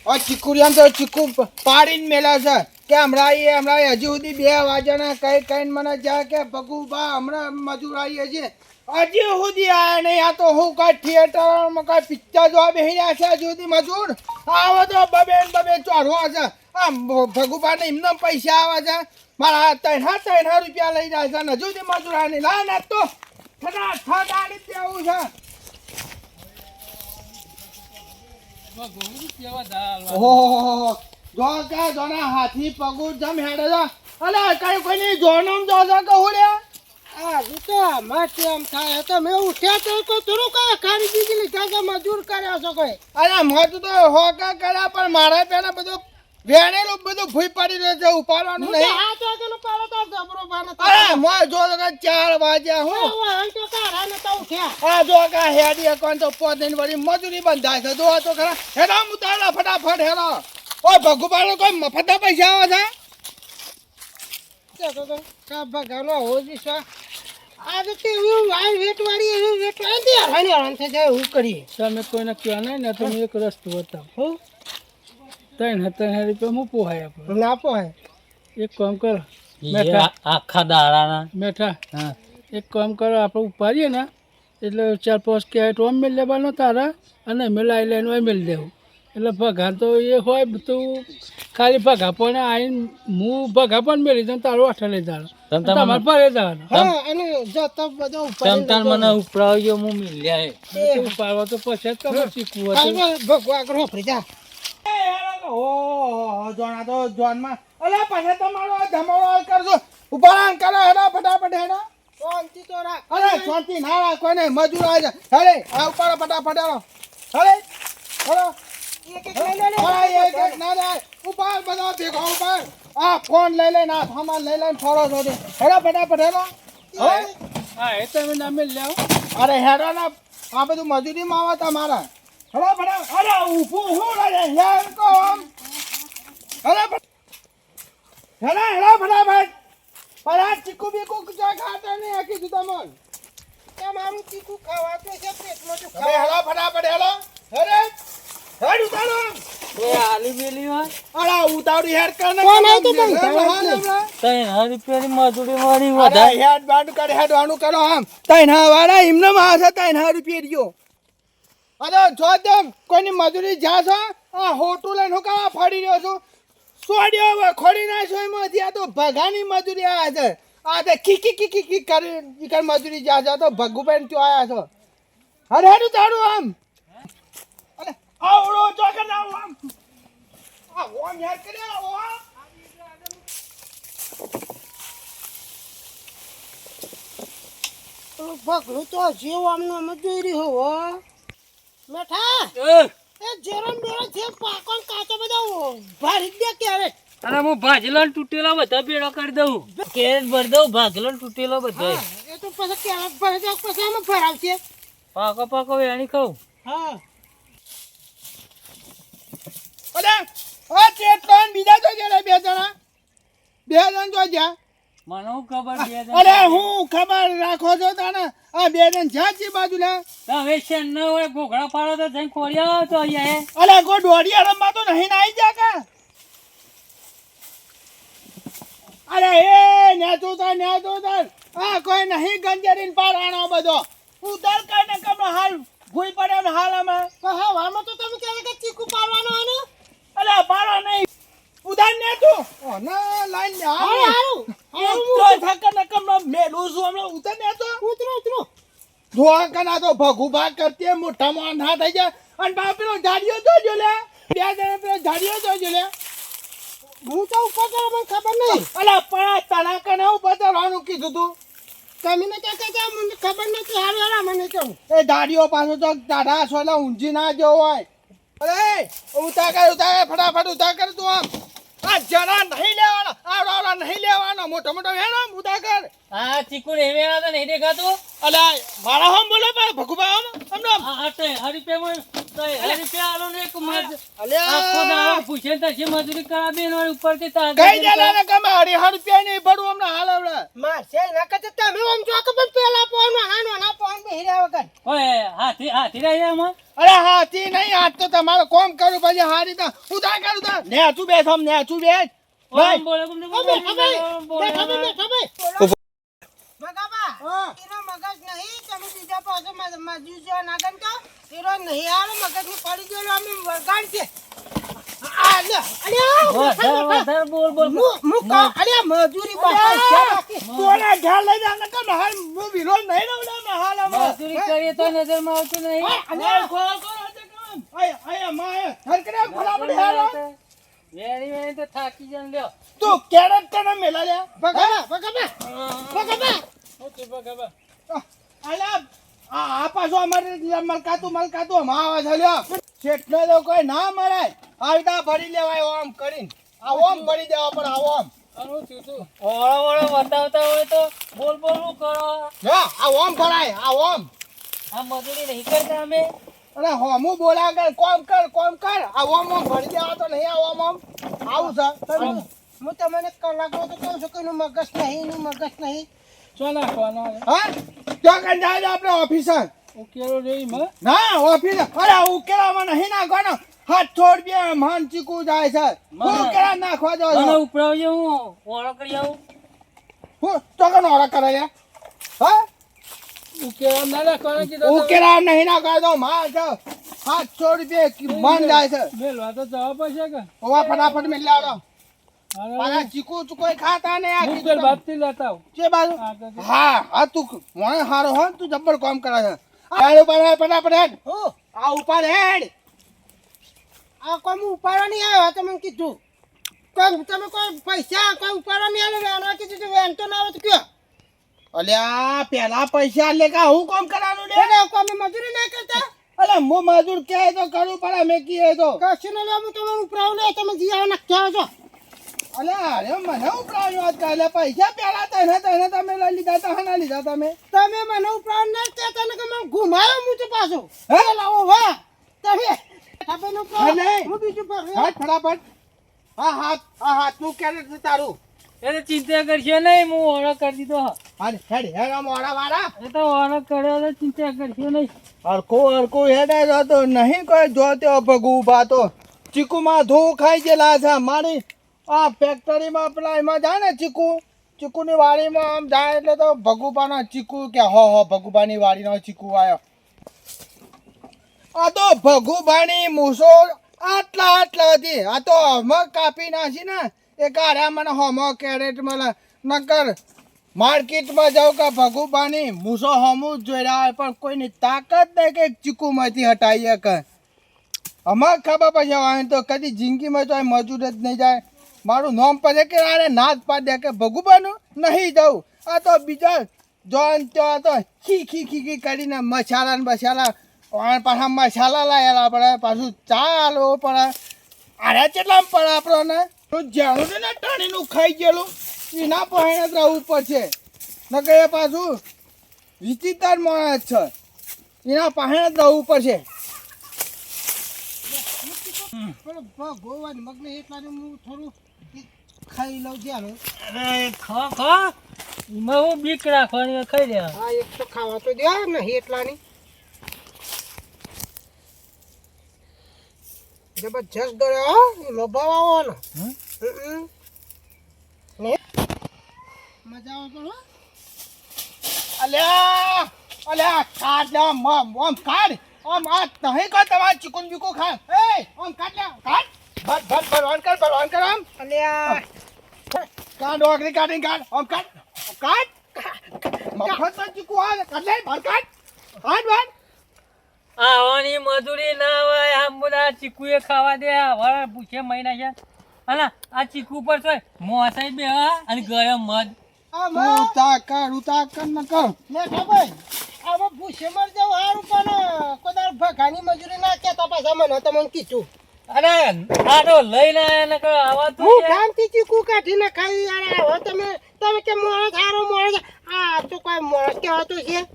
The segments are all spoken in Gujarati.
આ ચીકુરિયામ તો ચીકુ પાડીને મેલા છે કે હમણાં હજી સુધી 2 વાગ્યાના કઈ મને જાય કે ભગુબા હમણાં મજૂર આવીએ છીએ હજી સુધી આયા નહીં. આ તો હું કઈ થિયેટરમાં કઈ પિક્ચર જોવા બેસી રહ્યા છે હજી સુધી મજૂર આવે તો બબે ચોરવા છે. આ ભગુબાને એમને પૈસા આવે છે મારા 3 રૂપિયા લઈ જાય છે ને હજુ સુધી મજૂર આવે નહીં. લા ને તો થડાડી દેવું છે. ઓહો જો કે જોના હાથી પગુ જમ હેડે છે. અલે કઈ કોઈની જોનમ જો કહું લે આ તો માથે એમ થાય તો મેં ઉઠ્યા તો થોડું કઈ ખાડી દીધી લીધા કે મજૂર કર્યા છો કોઈ. અરે મોત તો હોકા કર્યા પણ મારા પેલા બધું વેણેલું બધું ભૂઈ પડી રહ્યો છે ઉપાડવાનું નહીં. હા તો પેલું પાડો તો જબરો બાને અરે મો જો તો 4 વાગ્યા હું ઓય તો કારા ને તો ઉઠ્યા. આ જો કા હેડી અકોન તો 5 દિન વળી મજૂરી બંધાય છે જો તો ખરા હેડા મુતાડા ફટાફટ હેડો. ઓય ભગુબાનો કોઈ મફતના પૈસા આવે છે તો કા ભગાનો હોજી છે આ તો એવું વાઈ વેટવાડી એવું વેટવાડી દે હરાણી થઈ જાય હું કરી. તમે કોઈને કહો નહીં ને તમે એક રસ્તો બતાવો હો 3 રૂપિયા હું પોહાય આપણે ના પોહાય. એક કામ કરો આખા દાડાના મેઠા હા એક કામ કરો આપણે ઉપાડીએ ને એટલે 4-5 કેરેટ ઓમ મેળ લેવાનો તારા અને મેલાઈ લઈને ઓમ મેળ દેવું એટલે ભગા તો એ હોય તું ખાલી ભગા પણ આવીને હું ભગા પણ મેળી દઉં તારું આઠા લઈ જવાનું તમારે ભરે જવાનું. હા અને જો તો બધો તમ તાર મને ઉપરાવજો હું મિલ્યા ઉપાડવા તો પછી જ ખબર શીખવું હતું. ભગવા કરો ફરી જા. ઓહો જોના તો જોનમાં અલે પછી તમારો ધમાડો કરજો ઉપાડાન કરો હેડા ફટાફટ હેડા. શાંતિ તો રાખ. અરે શાંતિ ના રાખો ને મજૂર આવે છે. હેડે આ ઉપાડો ફટાફટ હેડો. હેડે હેડો એક એક લઈ લે ને. એક ના રે ઉપાડ બધો ભેગો ઉપાડ. આ ફોન લઈ લે ના સામાન લઈ લઈને ફોરો છો હેડો ફટાફટ હેડો. હા એ તમે ના મેળ લેવો. અરે હેડો ના આ બધું મજૂરીમાં આવે તમારા. હેડો ફટાફટ અરે ઊભું હું રે યાર કોમ. હેડો ફટાફટ. અરે ચીકુ બીકુ ચા ખાતા નહીં આખી જુદા મન. તમારું ચીકુ ખાવાતું છે પેટમાં તો હવે હેડો ફટાફટ હેડો. હેડે હેડ ઉતારો. એ આલી બેલી હોય અરે ઉતાવળી હેડ કર ને. કોણ આવ્યું તું પણ? 3 રૂપિયાની મજૂરી મારી અરે વધારે હેડ બાંડ કરે હેડવાનું કરો આમ. તૈના વાળા એમને માં છે 3 રૂપિયા રહ્યો. અરે જો તેમ કોઈની મજૂરી જા છો આ હોટું લઈને હું કાવા ફાડી રહ્યો છું. સોડ્યો હવે ખોડી નાખ્યો એમાંથી આ તો ભગાની મજૂરી આવ્યા છે. આ તો કી કરી મજૂરી જા છે તો ભગુભાઈ ત્યાં આવ્યા છો. અરે હેડું તારું આમ. અરે આવડો ચોકર આમ આ ઓમ યાદ કરે ઓ ભગલું તો જેવું આમનું મજૂરી હોવો મેઠા એ જેરમ બેરો છે પાકોન કાચો બધા ભારી દે કેરેટ. અને હું ભાજલો ને તૂટેલો બધા ભેળો કરી દઉં કેરેટ ભરી દઉં ભાગલો ને તૂટેલો બધો એ તો પછી કેરેટ ભરે છે પછી આમાં ભરાવશે. પાકો વેણી કહું હા અરે આ ચેતન બીજા તો ગયા 2 જણા 2 જણ તો જ્યાં. મને હું ખબર બે અરે હું ખબર રાખો છો તને આ 2 જણ જ્યાં છે બાજુ લે. હવે શેન ન હોય ઘોઘડા પાડો તો જઈને ખોરી આવો તો અહીંયા અરે કોઈ દોડિયા રમવા તો નહીં ના આવી જા કા. અરે એ નેતો તાર આ કોઈ નહીં ગંજરીન પારાણો બધો ઉતર કઈને કમનો હાલ ભૂઈ પડ્યો ને હાલ અમે. હા વામાં તો તમે કહેવે કે ચીકુ પાડવાનો આનો. અરે પારો નહીં ઉધાર ને તું ઓ ના લાઈન ને હારું તો થકર ને કમનો મેલું છું હમણાં ઉતર ને તો ઉતરો ધોવા કના તો ભગુ ભાગ કરતી મોટા મોન ના થઈ જાય અને બાપ પેલો ઝાડીઓ જોજો લે 2 જણા પેલો ઝાડીઓ જોજો લે. હું તો ઉપર તો મને ખબર નહીં. અલા પણ તને કને ઉપર ચડવાનું કીધું તું. તમે ને કે મને ખબર નથી હારું હારા મને કહું. એ ઝાડીઓ પાછો તો દાઢા સોલા ઊંઝી ના જો હોય. અરે ઉતાર ફટાફટ ઉતાર કર તું આમ. આ જરા નહીં લેવાના આવડા નહીં લેવાના મોટો વેણો ઉતાર કર. હા ચીકુ રેવેણા તો નહીં દેખાતું અલા મારા હમ બોલો પણ ભગુબા હમ આ 3 રૂપિયા આલો ને આખો દાડો પૂછે તશે મજૂરી કરાવે એનો ઉપરથી તાર કઈ દેલા ને કમે 2.5 રૂપિયા નહીં ભરું હમણાં હાલ હમણાં. મારશે ના કરતા તમે આમ જો કે પણ પેલા પોન નાના પોન બેહી રહ્યા વગર ઓય હાથી રહ્યા એમાં અરે હાથી નહીં આજ તો તમારે કોમ કરું પછી હારી તો ઉધા કરું તો નેચું બેસ હમ નેચું બેસ ભાઈ ઓમ બોલે ગમે બેઠા ભાઈ મગાબા હા. એનો મગજ નહીં તમે બીજા પાસે મજૂર જો ના ગણતો એનો નહીં આવે મગજ ની પડી ગયેલો અમે વગાડ છે આ લે વધારે બોલ મજૂરી બાકી તોલા ઘાલ લઈ જા ને કમ હાલ હું વિરોધ નહીં રહું ને હાલ હમણાં. મજૂરી કરીએ તો નજરમાં આવતું નહીં અને ખોલ કરો તે કામ આય માય હરકડે ફટાફટ હેરો વેરી તો થાકી જન લ્યો તું કેરેટ તને મેલા લે ભગાબા અલા આ પાછો અમારે મલકાતું માવા થયો શેઠને તો કોઈ ના મરાય આવતા ભરી લેવાય ઓમ કરીને આ ઓમ ભરી દેવા પણ આ ઓમ ઓળો બતાવતા હોય તો બોલ કરો હા આ ઓમ ભરાય આ ઓમ આ મજૂરી નહીં કરતા અમે અરે હોમું બોલા કર કોમ કર આ ઓમ ભરી દેવા તો નહીં આ ઓમ આવું છે હું તમને કલાકમાં તો કહું છું કે એનું મગજ નહીં ચો નાખવાનો હા તો કઈ જાય આપણે ઓફિસર ઉકેલો જોઈ માં ના ઓફિસ અરે ઉકેલામાં નહીં નાખવાનો 700 રૂપિયા માન ચીકુ જાય છે ઉકેલા નાખવા દો મને ઉપરાવજો હું ઓળો કરી આવું હું તો કનો ઓળખ કરે લે હા ઉકેલો ના નાખવાનો કીધો ઉકેલા નહીં નાખવા દો માર છે 700 રૂપિયા માન જાય છે મેલવા તો જવા પડશે કે ઓવા ફટાફટ મિલ લાવો અરે પાછા ચીકુ કોઈ ખાતા નહીં આ હું કીધું પેલ બાપથી લેતા આવું છે બાજુ આગળ. હા હા તું મને હારો હો તું જબ્બર કામ કરે છે આ ઉપર હેડ ફટાફટ હેડ આ ઉપર હેડ આ કોઈ હું ઉપાડવા નહીં આવ્યો તમે કીધું કોઈ તમે કોઈ પૈસા કોઈ ઉપાડવા નહીં આવ્યો વેણવા કીધું વેણ તો ના આવે તો કયો અલ્યા પેલા પૈસા લે કા હું કામ કરવાનું લે એને કોઈ મજૂરી ના કરતા અલે મો મજૂર કહે તો કરું પડે મેં કીએ તો કશું ના હું તમે ઉપરાવ લે તમે જીયા નાખ્યા છો અલ્યા અરે મને ઉપરાવ્યો આજ કાલે પૈસા પેલા તને તમે લઈ લીધા તા ના લીધા તમે તમે મને ઉપરાવ ના કહેતા ને કે મને ઘુમાયો હું તો પાછો હે? લાવો વાહ તમે તમે ઉપરાવ હા, નહીં. હું બીજું પર હાથ ફટાફટ હા તું ક્યારે છે તારું એટલે ચિંતા કરશો નહીં હું ઓળો કરી દીધો હાલ હેડ હેડ મોડા વાળા એ તો ઓળો કર્યો તો ચિંતા કરશો નહીં હરકું હેડે તો નહીં કોઈ જોતો ભગુ બાતો ચીકુમાં ધૂ ખાઈ ગયેલા છે મારી આ ફેક્ટરીમાં પેલા એમાં જાય ને ચીકુની વાડીમાં આમ જાય એટલે તો ભગુબાનો ચીકુ કે હો ભગુબાની વાડીનો ચીકુ આવ્યો આ તો ભગુબાની મૂસો આટલા હતી આ તો હમક કાપી નાખી ને એ કાઢ્યા મને હમો કેરેટ મળે નકર માર્કેટમાં જાઉં કે ભગુબાની મૂસો હમું જ જોઈ રહ્યા પણ કોઈની તાકાત નહીં કે ચીકુમાંથી હટાવીએ કે અમારે ખબર પછી આવે તો કદી જિંદગીમાં તો મજૂર જ નહીં જાય મારું નામ પછી કે અરે નાદ પાડ દે કે ભગુબાનું નહીં જવું આ તો બીજા જોન ત્યાં તો ખી કરીને મસાલા ને બસાલા પાછા મસાલા લાયેલા પડે પાછું ચાલો પડે અરે કેટલામાં પડે આપણને તો જાણું છે ને ટાણીનું ખાઈ ગયેલું એના પહેણે જ રહેવું પડશે ન કે એ પાછું વિચિત્ર માણસ છે એના પહેણે જ રહેવું પડશે ભગવાન મગને એટલા હું થોડું ખાઈ લઉં જ્યાં અરે ખો એમાં હું બીક રાખવાની હોય, ખાઈ લેવા હા એક તો ખાવા તો દે નહીં એટલાની જબરજસ્ત ગળ્યો લોભાવ આવવાનો મજા આવે પણ અલ્યા કાઢ લે આમ કાઢ આમ આ નહીં કાઢ તમારે ચીકુન બીકુ ખા એ આમ કાઢ લે કાઢ ભરવાન કર આમ અલ્યા કાઢ ઓગરી કાઢી કાઢ આમ કાઢ મફત ચીકુ આ કાઢ લે ભર કાઢ આવવાની મજૂરી ના હોય આમ બધા ચીકુએ ખાવા દે હવે પૂછે મહિના છે અને આ ચીકુ પર છે મોસાઈ બે અને ગરમ મધ ઉતા કર ન કર મેઠા ભાઈ આમાં ભૂસે મર જાવ હારું પણ કોદાર ભગાની મજૂરી ના કહેતા પાછા મને તમને કીધું અરે આ તો લઈને આયા ને આવા તો હું ગામથી ચીકુ કાઢીને ખાઈ યાર આવો તમે કે મોણસ હારો મોણસ આ તો કોઈ મોણસ કહેવાતો છે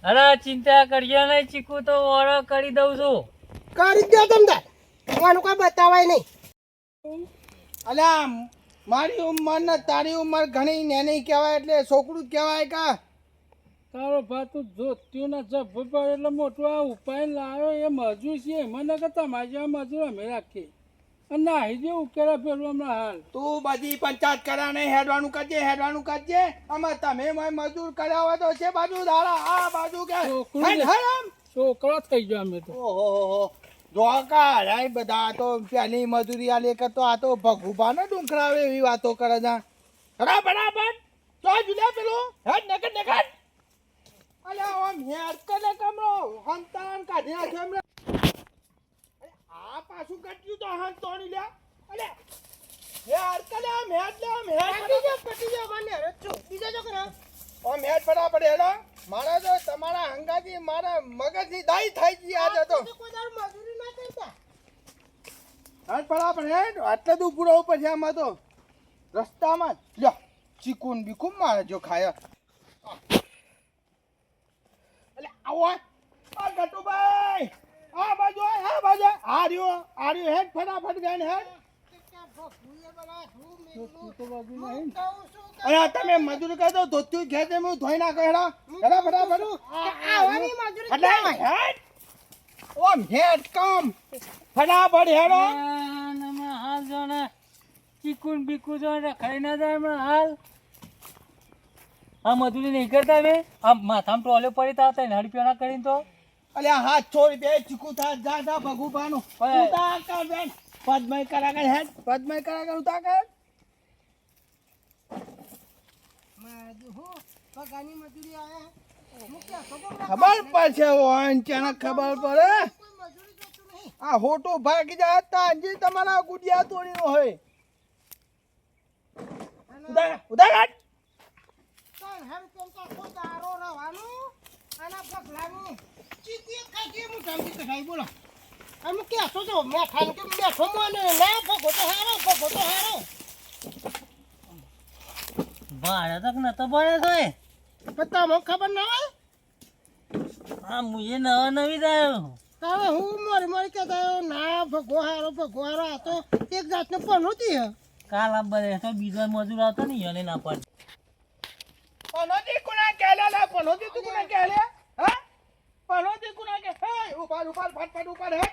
અરે ચિંતા કરજો નહીં ચીકુ તો ઓળો કરી દઉં છું કરી દો તમે તાર આનું કોઈ બતાવાય નહીં. અલ્યા મારી ઉંમર ને તારી ઉંમર ઘણી નાની કહેવાય એટલે છોકરું જ કહેવાય કા. તારો ભાતું જોત્યું ને જબ્બો પડે એટલે મોટું આ ઉપાય લાવ્યો એ મજૂર છે મને કે તમારી જેવા મજૂર અમે રાખીએ અને નાહી જે ઉકેલા પેલું હમણાં હાલ તું બધી પંચાયત કરા નહીં, હેડવાનું કરજે. આમાં તમે મને મજૂર કરાવો તો છે બાજુ દાડા આ બાજુ કે છોકરું હેડ, હેડ આમ. છોકરો થઈ ગયો અમે તો. ઓહો જોકા રાય બધા તો પેલી મજૂરી આલે કે તો આ તો ભગુભા ને ડુંખરાવે એવી વાતો કરે છે. બરાબર તો જુદા પેલું હેડ નકર અલ્યા આમ હેડ કરે કમરો હંતાન કાઢી નાખ્યો એમને. આ પાછું કટ્યું તો હંત તોડી લે. અલ્યા હેડ કરે આમ હેડ પટી જાઓ મને હવે છો બીજા જો કરો. આમ હેડ ફટાફટ હેડો. મારા તો તમારા હંગાથી મારા મગજની દાઈ થઈ ગઈ આજે તો. કોઈ દાડો મજૂરી ના કરતા. હેડ ફટાફટ હેડ. આટલે દૂર પૂરો ઉપર છે આમાં તો રસ્તામાં જ લ્યો ચીકુન બીકુન મારે જો ખાય. એટલે આવો આ ગટુભાઈ આ બાજુ આ રહ્યો હેડ ફટાફટ ગઈને હેડ. અરે તમે મજૂરી કરી દો ધોત્યું ઘેર દે હું ધોઈ નાખો હેડો ફટાફટ. આવવાની મજૂરી એટલે હેડ ઓમ હેડ કમ ફટાફટ હેડો. હાલ જો ને ચીકુન બીકુ જો રખાઈ ના જાય હમણાં હાલ. આ મજૂરી નહીં કરતા મેં આ માથામાં ટોલે પડી તા નડી પેલા કરીને તો અલ્યા હાથ છોડી દે ચીકુ થા જા ભગુભાનું ઉતાર કર બેન પદમય કરાગર હેડ પદમય કરાગર ઉતાર કર. પગાની મજૂરી આયા મુક્યા ખબર પડશે વાંચન ખબર પડે. કોઈ મજૂરી જોતું નહીં. આ હોટો ભાગી જાય તાંજી તમારા ગુડિયા તોડીનો હોય. ઉતાર ચાલ હેમ કેમ કો દારો રવાનું અને પગલાનું ચીકી ખાજી હું જલ્દી કઢાઈ બોલો. અમે કે છો જો મે ખાન કે મેઠો મને ના ભગો તો હારો. ભાડે તક નતો પડે તો એ પતા મને ખબર ના હોય. આ મુજે નવા નવી દાયો તારે હું મોરી કે ના ભગો હારો આ તો એક જાતનો પણ હોતી હે. કાલ આ બધે તો બીજો મજૂર આવતો ને એને ના પડે. પનોતી કુના કેલા પનોતી તું કુના કેલે હા પનોતી કુના કે હે ઉપર ફટફટ ઉપર હે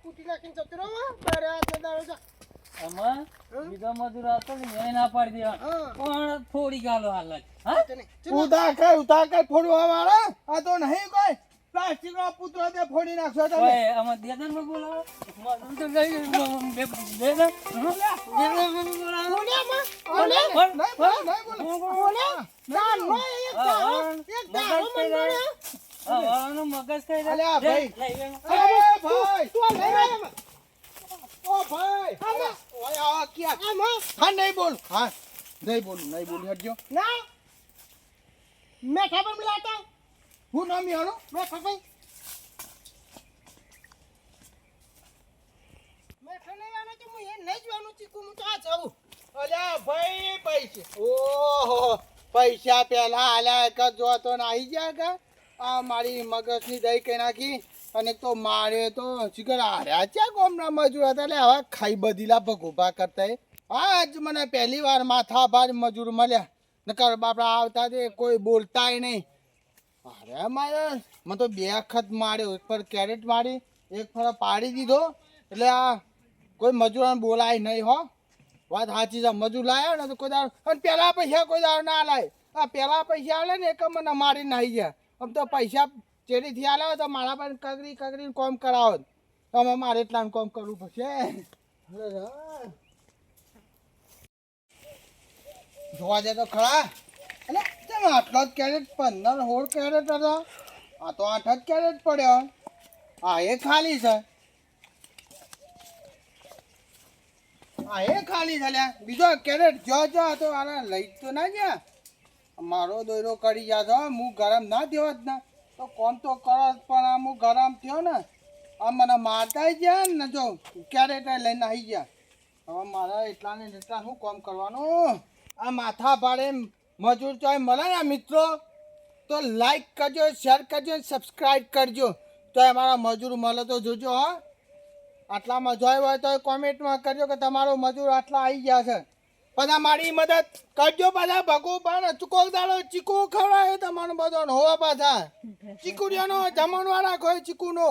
કુટી નાખીને જતો રહો બરે આ તો દાડો જા. આમાં બીજો મજૂર આવતો ને એને ના પાડી દેવા પણ થોડી ગાલો હાલ જ હા ઉતાર કર ફોડવા વાળા આ તો નહીં કોઈ પ્લાસ્ટિક નો પુત્ર તે ફોડી નાખશો તમે. ઓય આમાં દેદન માં બોલાવો મજૂર તો લઈ દેદન બોલાવો નહીં બોલો મગજ કઈ દે અલ્યા ભાઈ. ભાઈ ઓ ભાઈ ઓય આ ક્યાં હા નહીં બોલ નહીં બોલું હટજો. ના મેઠા પર મિલાતા હું નામ યારો મેઠા ભાઈ મેઠા નહીં વાળો તો હું એ નહીં જવાનું ચીકુ હું તો આ જાઉં. અલ્યા ભાઈ પૈસા ઓહો પૈસા પેલા આલ્યા એક જો તો નાહી ગયા કે આ મારી મગજની દહીં કઈ નાખી અને તો મારે તો શિખર હાર્યા છે ગોમના મજૂર હતા એટલે હવે ખાઈ બધીલા ભગુભા કરતા આજ મને પહેલી વાર માથા ભાર મજૂર મળ્યા નકર બાપડા આવતા તે કોઈ બોલતાય નહીં. અરે મારે મને તો બે વખત માર્યો એક પર કેરેટ મારી એક ફર પાડી દીધો એટલે આ કોઈ મજૂરોને બોલાય નહીં હો. વાત સાચી છે મજૂર લાવ્યો ને તો કોઈ દાડો અને પેલા પૈસા કોઈ દાડો ના લાય. આ પેલા પૈસા આલે ને એક મને મારી નાહી ગયા. આમ તો પૈસા ચેરીથી આલે તો મારા પર કગરીને કોમ કરાવો તો અમે મારે એટલાનું કોમ કરવું પડશે. જોવા જાય તો ખરા એટલે કેમ આટલો જ કેરેટ 15-16 કેરેટ હતા આ તો 8 જ કેરેટ પડ્યો. આ એ ખાલી છે લ્યા બીજો કેરેટ જો તો આને લઈ તો ના ગયા. મારો દોયરો કરી ગયા છો હું ગરમ ના થયો જ ને તો કોમ તો કરો પણ આ હું ગરમ થયો ને આ મને મારતા ગયા ને જો કેરેટ લઈને આવી ગયા. હવે મારા એટલા ને એટલા શું કોમ કરવાનું. આ માથા ભાડે મજૂર ચોય મળે ને મિત્રો તો લાઈક કરજો શેર કરજો સબસ્ક્રાઈબ કરજો તો અમારા મજૂર મળે તો જોજો હા. આટલા મજૂર હોય તો કોમેન્ટમાં કરજો કે તમારો મજૂર આટલા આવી ગયા છે. બધા મારી મદદ કરજો. બધા ભગવાન ચૂકો દાડો ચીકુ ખવડાવે તમારો બધો હોવા પાછા ચીકુડીઓનો જમણવા રાખો ચીકુનો.